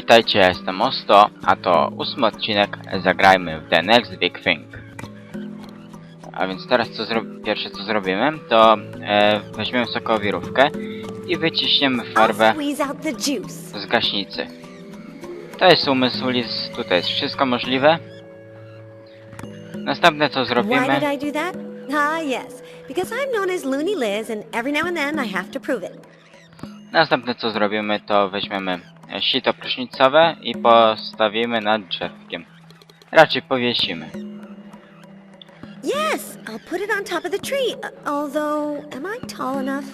Witajcie, ja jestem Osto, a to 8 odcinek Zagrajmy w The Next Big Thing. A więc teraz pierwsze co zrobimy, to weźmiemy sokowirówkę i wyciśniemy farbę z gaśnicy. To jest umysł Liz, tutaj jest wszystko możliwe. Następne co zrobimy... Następne co zrobimy, to weźmiemy sito prysznicowe i postawimy nad drzewkiem. Raczej powiesimy. Yes, I'll put it on top of the tree. Although, am I tall enough?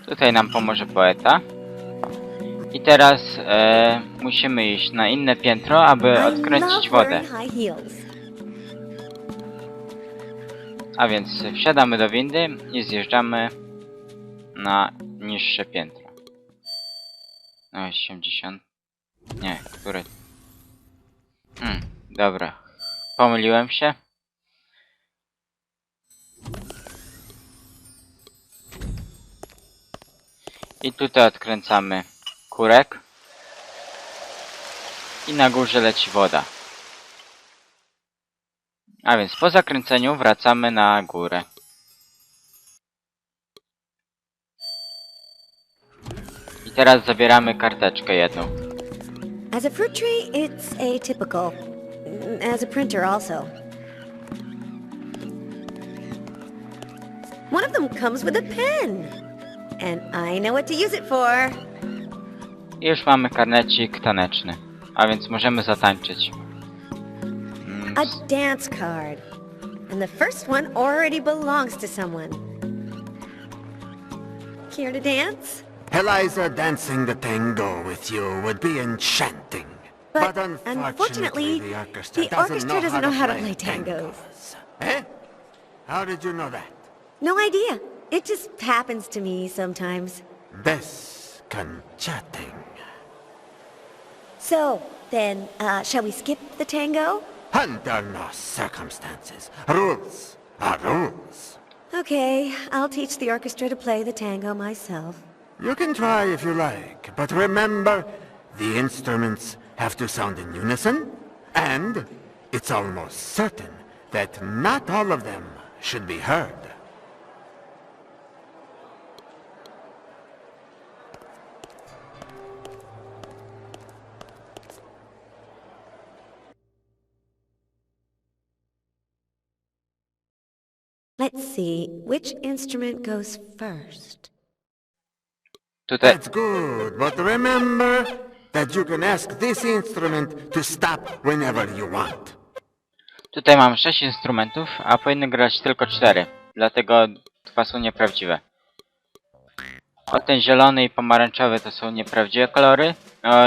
Tutaj nam pomoże poeta. I teraz musimy iść na inne piętro, aby odkręcić wodę. A więc wsiadamy do windy i zjeżdżamy na niższe piętro. No 80. Nie, które? Dobra. Pomyliłem się. I tutaj odkręcamy kurek. I na górze leci woda. A więc po zakręceniu wracamy na górę. I teraz zabieramy karteczkę jedną. As a fruit tree, it's atypical. As a printer also. One of them comes with a pen. And I know what to use it for. I już mamy karnecik taneczny. A więc możemy zatańczyć. A dance card. And the first one already belongs to someone. Care to dance? Eliza, dancing the tango with you would be enchanting. But unfortunately, the orchestra doesn't know how to play tangos. Eh? How did you know that? No idea. It just happens to me sometimes. Desconcerting. So, then, shall we skip the tango? Under no circumstances. Rules are rules. Okay, I'll teach the orchestra to play the tango myself. You can try if you like, but remember, the instruments have to sound in unison, and it's almost certain that not all of them should be heard. Let's see, which instrument goes first? Tutaj... That's good, but remember that you can ask this instrument to stop whenever you want. Tutaj mam 6 instrumentów, a powinny grać tylko 4. Dlatego 2 są nieprawdziwe. O, ten zielony i pomarańczowy to są nieprawdziwe kolory,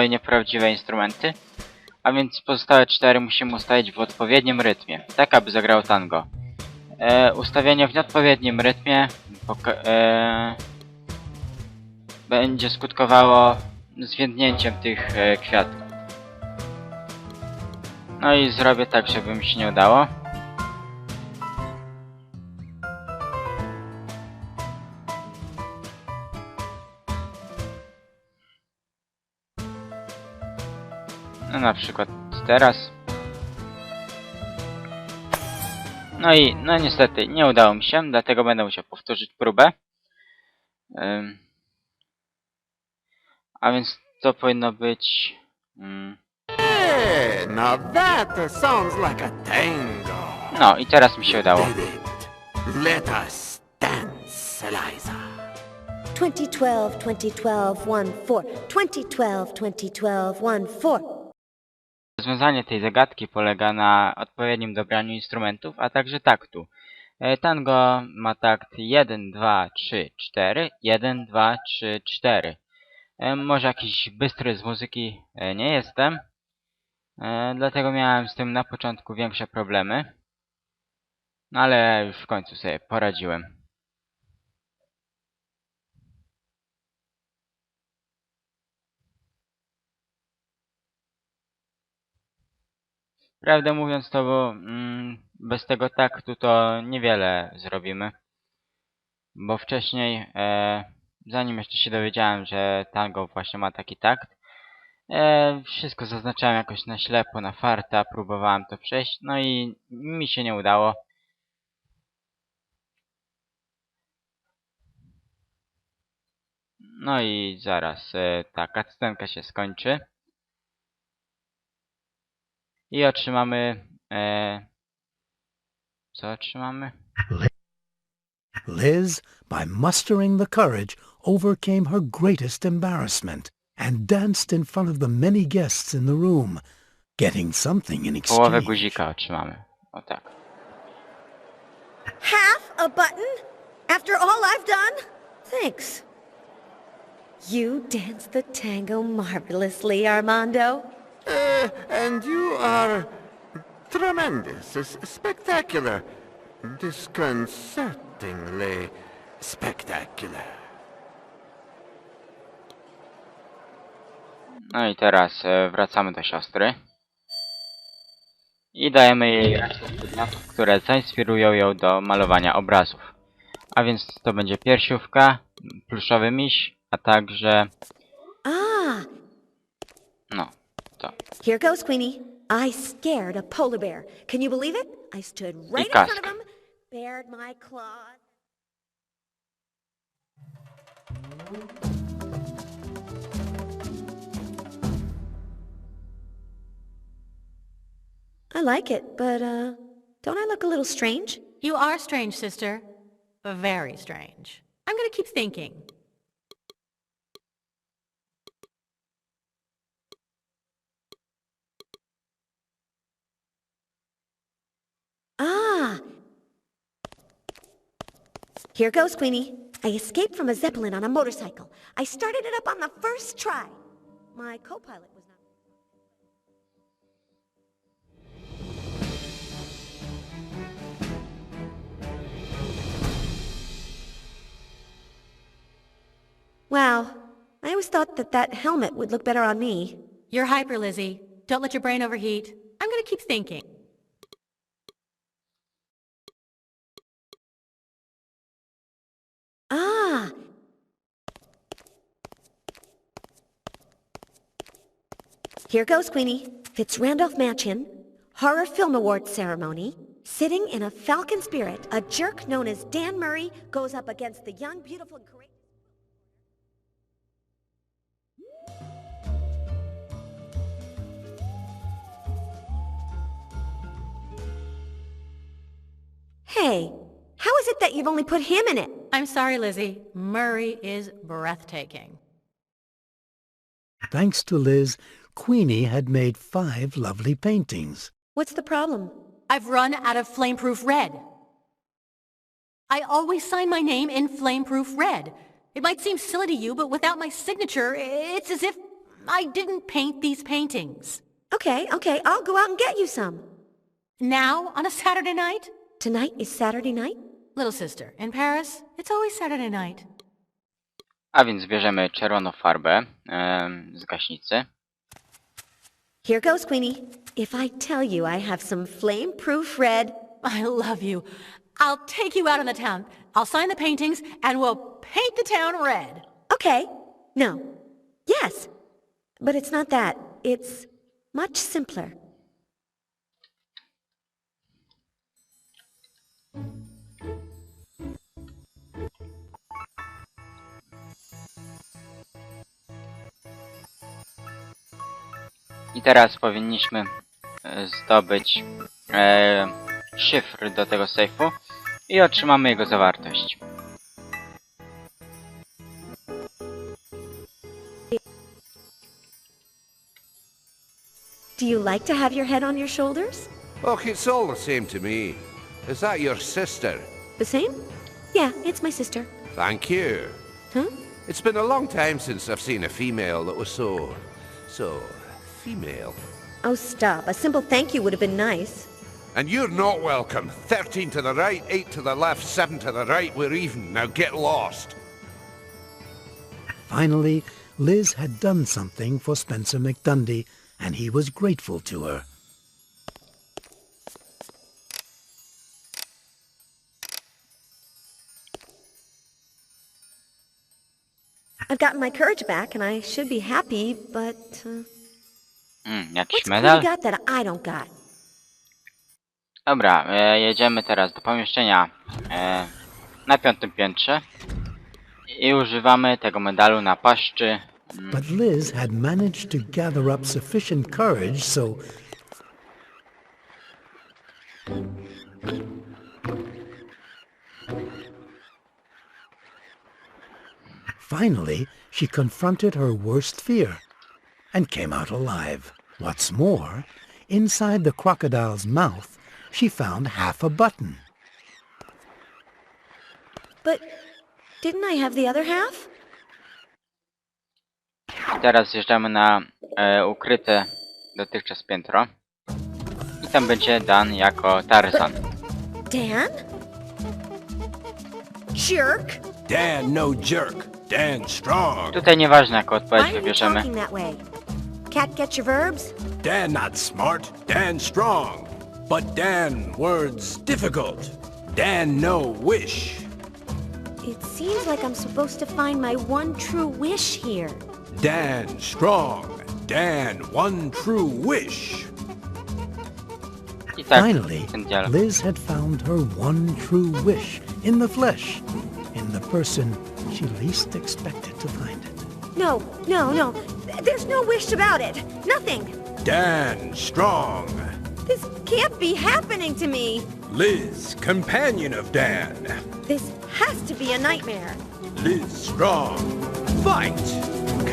nieprawdziwe instrumenty. A więc pozostałe 4 musimy ustawić w odpowiednim rytmie, tak aby zagrało tango. Ustawienie w nieodpowiednim rytmie będzie skutkowało zwiędnięciem tych kwiatów. No i zrobię tak, żeby mi się nie udało. No na przykład teraz. No niestety nie udało mi się, dlatego będę musiał powtórzyć próbę. A więc to powinno być... Hey, now that sounds like a tango. No i teraz mi się udało. Did it? Let us dance, Eliza. 2012, 2012, 1-4. 2012, 2012, 1-4. Rozwiązanie tej zagadki polega na odpowiednim dobraniu instrumentów, a także taktu. Tango ma takt 1, 2, 3, 4, 1, 2, 3, 4. Może jakiś bystry z muzyki nie jestem, dlatego miałem z tym na początku większe problemy, no ale już w końcu sobie poradziłem. Prawdę mówiąc to, bo bez tego taktu to niewiele zrobimy. bo wcześniej, zanim jeszcze się dowiedziałem, że tango właśnie ma taki takt, wszystko zaznaczałem jakoś na ślepo, na farta, próbowałem to przejść, no i mi się nie udało. No i zaraz ta cutscenka się skończy i otrzymamy... co otrzymamy? Liz, by mustering the courage, overcame her greatest embarrassment and danced in front of the many guests in the room, getting something in Połowę exchange. guzika otrzymamy. O tak. Half a button? After all I've done? Thanks. You dance the tango marvelously, Armando. And you are tremendous, spectacular, disconcertingly spectacular. No i teraz wracamy do siostry. I dajemy jej resztę przedmiotów, które zainspirują ją do malowania obrazów. A więc to będzie piersiówka, pluszowy miś, a także... Ah, no, to. here goes, Queenie. I scared a polar bear. Can you believe it? I stood right in front of kask. him, bared my claws. I like it, but, don't I look a little strange? You are strange, sister. Very strange. I'm gonna keep thinking. Ah! Here goes, Queenie. I escaped from a Zeppelin on a motorcycle. I started it up on the first try. My co-pilot was not... Wow. I always thought that that helmet would look better on me. You're hyper, Lizzie. Don't let your brain overheat. I'm gonna keep thinking. Ah! Here goes, Queenie. FitzRandolpha Mansion, Horror Film Awards ceremony. Sitting in a falcon spirit, a jerk known as Dan Murray goes up against the young, beautiful, and courageous... Hey, how is it that you've only put him in it? I'm sorry, Lizzie. Murray is breathtaking. Thanks to Liz, Queenie had made 5 lovely paintings. What's the problem? I've run out of flameproof red. I always sign my name in flameproof red. It might seem silly to you, but without my signature, it's as if I didn't paint these paintings. Okay, I'll go out and get you some. Now, on a Saturday night? Tonight is Saturday night? Little sister, in Paris, it's always Saturday night. A więc bierzemy czerwoną farbę z gaśnicy. Here goes, Queenie. If I tell you I have some flame-proof red... I love you. I'll take you out in the town. I'll sign the paintings, and we'll paint the town red. Okay. No. Yes. But it's not that. It's much simpler. I teraz powinniśmy zdobyć szyfr do tego sejfu i otrzymamy jego zawartość. Do you like to have your head on your shoulders? Look, it's all the same to me. Is that your sister? The same? Yeah, it's my sister. Thank you. Huh? It's been a long time since I've seen a female that was so female. Oh, stop. A simple thank you would have been nice. And you're not welcome. 13 to the right, 8 to the left, 7 to the right, we're even. Now get lost. Finally, Liz had done something for Spencer McDundy, and he was grateful to her. I've gotten my courage back and I should be happy, but Jakiś what's medal? Queenie got that I don't got? Dobra, jedziemy teraz do pomieszczenia na 5. piętrze i używamy tego medalu na paszczy. But Liz had managed to gather up sufficient courage, so finally she confronted her worst fear and came out alive. What's more, inside the crocodile's mouth she found half a button. But didn't I have the other half? Teraz zjeżdżamy na ukryte dotychczas piętro. I tam będzie Dan jako Tarzan. Dan? Jerk! Dan no jerk. Dan strong. Tutaj nieważne jaką odpowiedź Why are you wybierzemy. talking that way? Cat get your verbs? Dan not smart. Dan strong. But Dan words difficult. Dan no wish. It seems like I'm supposed to find my one true wish here. Dan strong. Dan one true wish. I tak, Finally, ten dialog. Liz had found her one true wish in the flesh, in the person she least expected to find it. No, no, no. There's no wish about it. Nothing. Dan strong. This can't be happening to me. Liz, companion of Dan. This has to be a nightmare. Liz strong. Fight.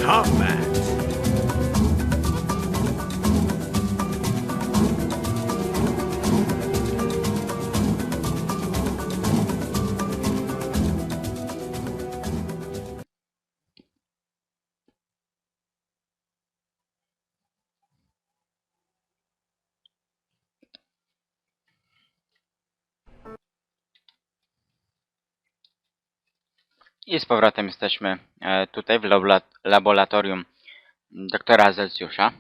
Combat. I z powrotem jesteśmy tutaj w laboratorium doktora Zelsjusza.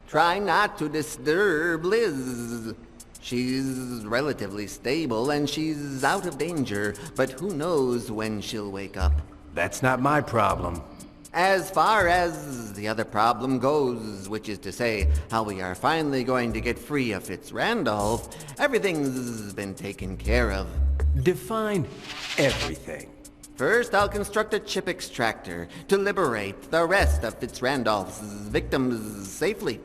Try not to disturb Liz. She's relatively stable and she's out of danger, but who knows when she'll wake up. That's not my problem. As far as the other problem goes, which is to say, how we are finally going to get free of FitzRandolph, everything's been taken care of. Define everything. First, I'll construct a chip extractor to liberate the rest of FitzRandolph's victims safely.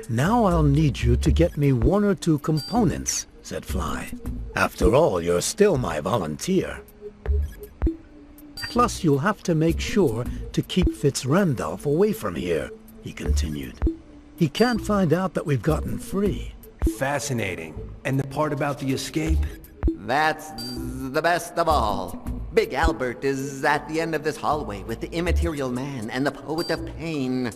Now I'll need you to get me 1 or 2 components, said Fly. After all, you're still my volunteer. Plus, you'll have to make sure to keep FitzRandolph away from here, he continued. He can't find out that we've gotten free. Fascinating. And the part about the escape? That's the best of all. Big Albert is at the end of this hallway with the immaterial man and the poet of pain.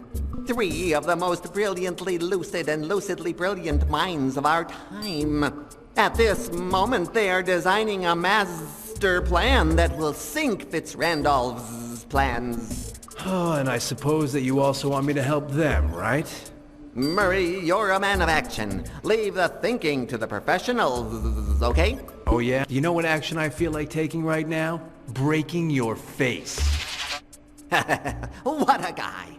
3 of the most brilliantly lucid and lucidly brilliant minds of our time. At this moment, they are designing a master plan that will sink FitzRandolph's plans. Oh, and I suppose that you also want me to help them, right? Murray, you're a man of action. Leave the thinking to the professionals, okay? Oh yeah? You know what action I feel like taking right now? Breaking your face. What a guy.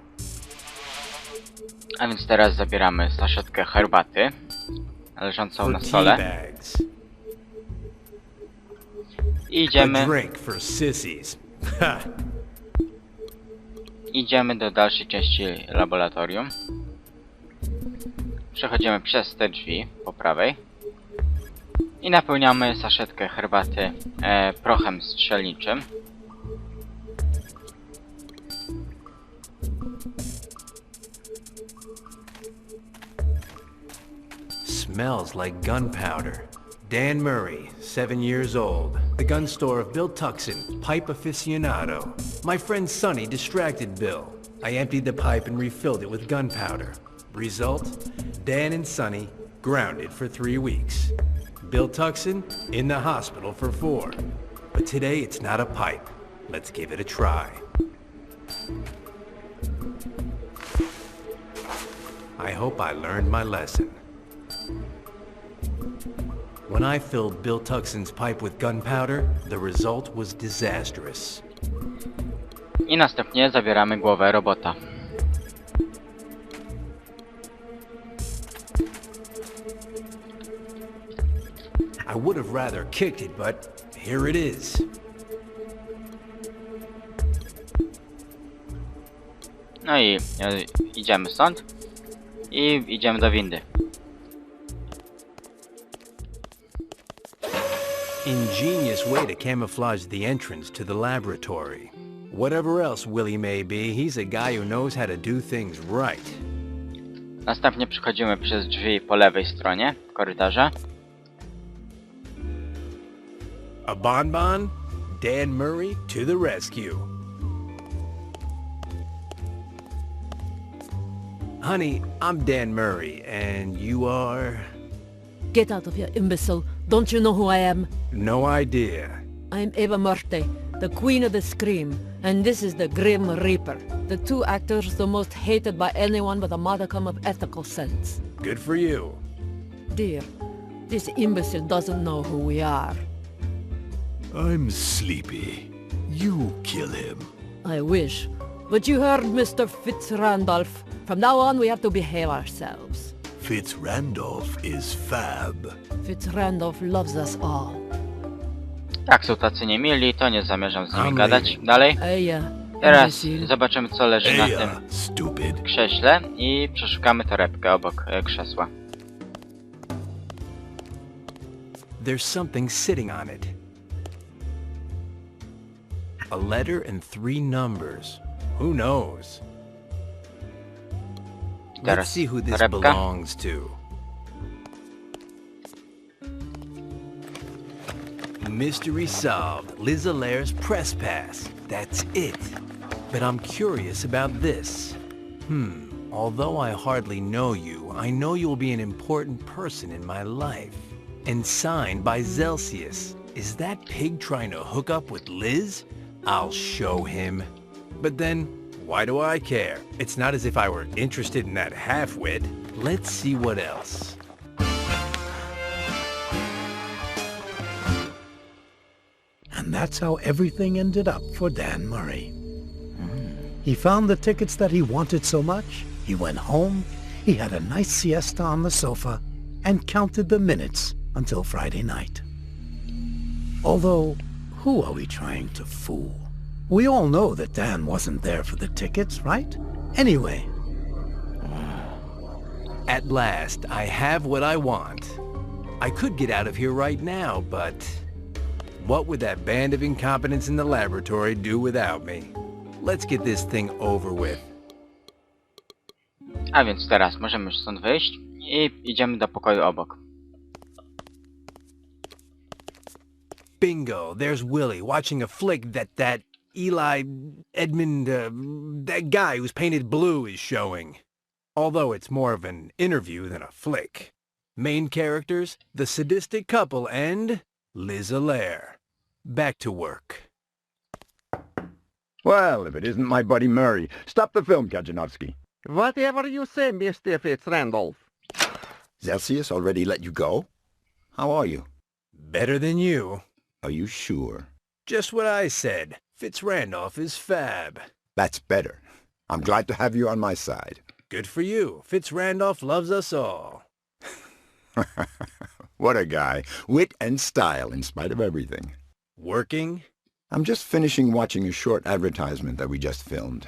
A więc teraz zabieramy saszetkę herbaty leżącą na stole. Teabags. I A idziemy, drink for sissies. Ha. idziemy do dalszej części laboratorium. Przechodzimy przez te drzwi po prawej. I napełniamy saszetkę herbaty prochem strzelniczym. Smells like gunpowder. Dan Murray, 7 years old. The gun store of Bill Tuxon, pipe aficionado. My friend Sonny distracted Bill. I emptied the pipe and refilled it with gunpowder. Result? Dan and Sonny grounded for 3 weeks. Bill Tuxon in the hospital for 4. But today it's not a pipe. Let's give it a try. I hope I learned my lesson. When I filled Bill Tuckson's pipe with gunpowder, the result was disastrous. I następnie zabieramy głowę robota. I would have rather kicked it, but here it is. No i idziemy stąd. I idziemy do windy. Ingenious way to camouflage the entrance to the laboratory. Whatever else Willie may be, he's a guy who knows how to do things right. Następnie przechodzimy przez drzwi po lewej stronie korytarza. A bonbon? Dan Murray to the rescue. Honey, I'm Dan Murray, and you are... Get out of here, imbecile. Don't you know who I am? No idea. I'm Eva Marte, the Queen of the Scream, and this is the Grim Reaper. The two actors the most hated by anyone with a modicum of ethical sense. Good for you. Dear, this imbecile doesn't know who we are. I'm sleepy. You kill him. I wish. But you heard Mr. FitzRandolpha. From now on, we have to behave ourselves. FitzRandolpha is fab. FitzRandolpha loves us all. Tak, są tacy niemili, to nie zamierzam z nimi gadać. Dalej. Teraz zobaczymy, co leży na tym krześle i przeszukamy torebkę obok krzesła. There's something sitting on it. A letter and 3 numbers. Who knows? Let's see who this belongs to. Mystery solved. Liz Allaire's press pass. That's it. But I'm curious about this. Although I hardly know you, I know you'll be an important person in my life. And signed by Celsius. Is that pig trying to hook up with Liz? I'll show him. But then, why do I care? It's not as if I were interested in that half-wit. Let's see what else. And that's how everything ended up for Dan Murray. He found the tickets that he wanted so much, he went home, he had a nice siesta on the sofa, and counted the minutes until Friday night. Although, who are we trying to fool? We all know that Dan wasn't there for the tickets, right? Anyway. At last, I have what I want. I could get out of here right now, but... what would that band of incompetents in the laboratory do without me? Let's get this thing over with. A więc teraz możemy już stąd wyjść i idziemy do pokoju obok. Bingo, there's Willie watching a flick that Eli Edmund, that guy who's painted blue is showing. Although it's more of an interview than a flick. Main characters, the sadistic couple, and Liz Allaire. Back to work. Well, if it isn't my buddy Murray. Stop the film, Kajanowski. Whatever you say, Mr. FitzRandolpha. Celsius already let you go? How are you? Better than you. Are you sure? Just what I said. FitzRandolpha is fab. That's better. I'm glad to have you on my side. Good for you. FitzRandolpha loves us all. What a guy. Wit and style in spite of everything. Working? I'm just finishing watching a short advertisement that we just filmed.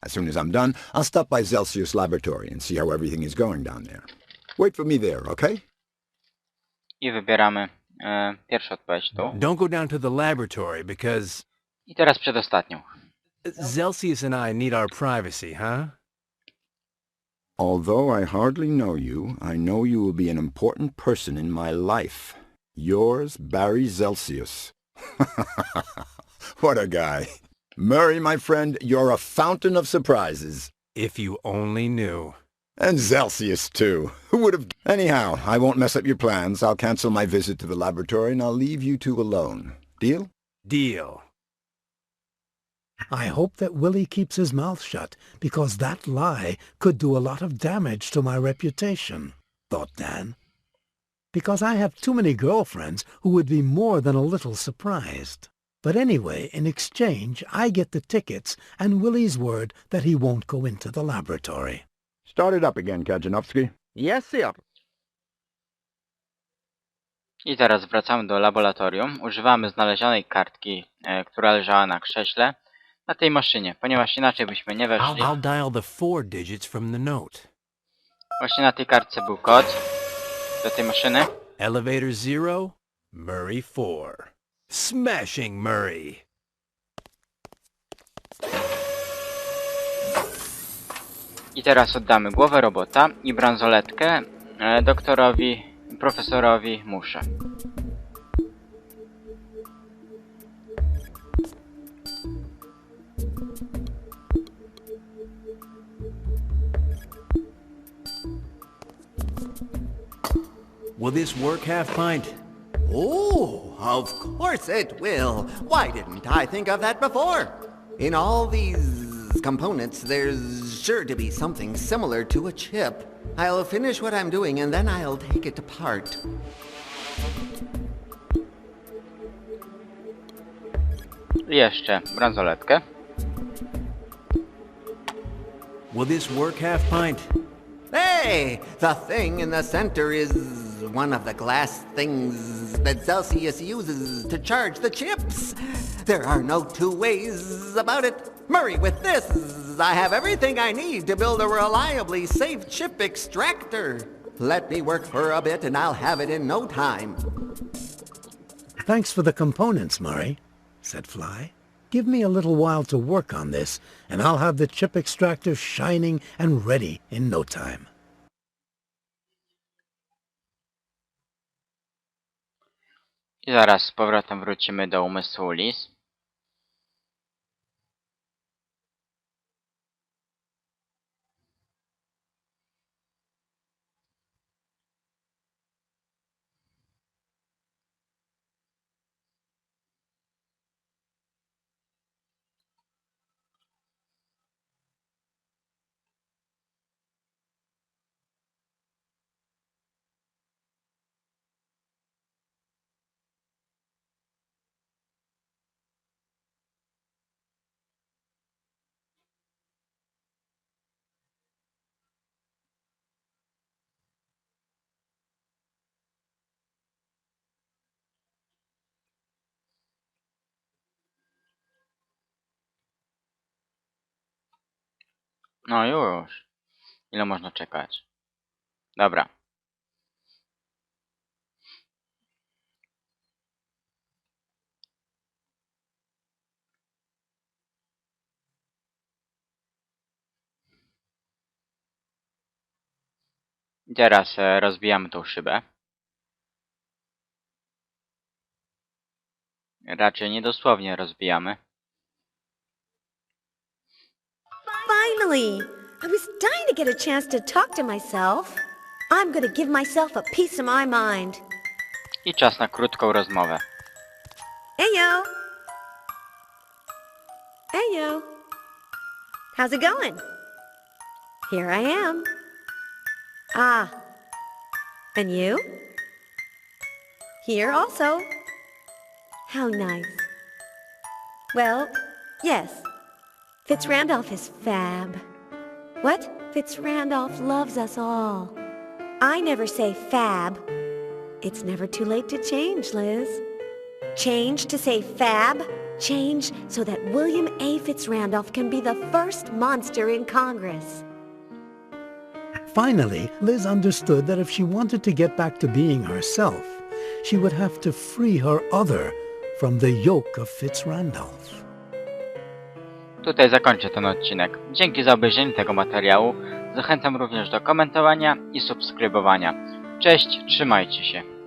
As soon as I'm done, I'll stop by Celsius Laboratory and see how everything is going down there. Wait for me there, okay? I wybieramy pierwszą odpowiedź tu. Don't go down to the laboratory because... I teraz przedostatnią. Celsius and I need our privacy, huh? Although I hardly know you, I know you will be an important person in my life. Yours, Barry Celsius. What a guy. Murray, my friend, you're a fountain of surprises. If you only knew. And Celsius, too. Who would have... Anyhow, I won't mess up your plans. I'll cancel my visit to the laboratory and I'll leave you two alone. Deal? Deal. I hope that Willie keeps his mouth shut, because that lie could do a lot of damage to my reputation, thought Dan. Because I have too many girlfriends who would be more than a little surprised. But anyway, in exchange, I get the tickets and Willie's word that he won't go into the laboratory. Start it up again, Kajanowski. Yes, sir. I teraz wracamy do laboratorium. Używamy znalezionej kartki, która leżała na krześle, na tej maszynie, ponieważ inaczej byśmy nie weszli. I'll dial the 4 digits from the note. Właśnie na tej kartce był kod do tej maszyny. Elevator 0, Murray 4. Smashing Murray! I teraz oddamy głowę robota i bransoletkę profesorowi muszę. Will this work, Half-Pint? Oh, of course it will. Why didn't I think of that before? In all these components, there's sure to be something similar to a chip. I'll finish what I'm doing and then I'll take it apart. I jeszcze bransoletkę. Will this work, Half-Pint? Hey! The thing in the center is one of the glass things that Celsius uses to charge the chips. There are no two ways about it. Murray, with this, I have everything I need to build a reliably safe chip extractor. Let me work for a bit and I'll have it in no time. Thanks for the components, Murray, said Fly. Give me a little while to work on this, and I'll have the chip extractor shining and ready in no time. I zaraz z powrotem wrócimy do umysłu Liz. No już. Ile można czekać? Dobra. I teraz rozbijamy tą szybę. Raczej niedosłownie rozbijamy. Finally! I was dying to get a chance to talk to myself. I'm gonna give myself a piece of my mind. I czas na krótką rozmowę. Heyo! Heyo! How's it going? Here I am. Ah. And you? Here also. How nice. Well, yes. FitzRandolph is fab. What? FitzRandolph loves us all. I never say fab. It's never too late to change, Liz. Change to say fab. Change so that William A. FitzRandolph can be the first monster in Congress. Finally, Liz understood that if she wanted to get back to being herself, she would have to free her other from the yoke of FitzRandolph. Tutaj zakończę ten odcinek. Dzięki za obejrzenie tego materiału. Zachęcam również do komentowania i subskrybowania. Cześć, trzymajcie się.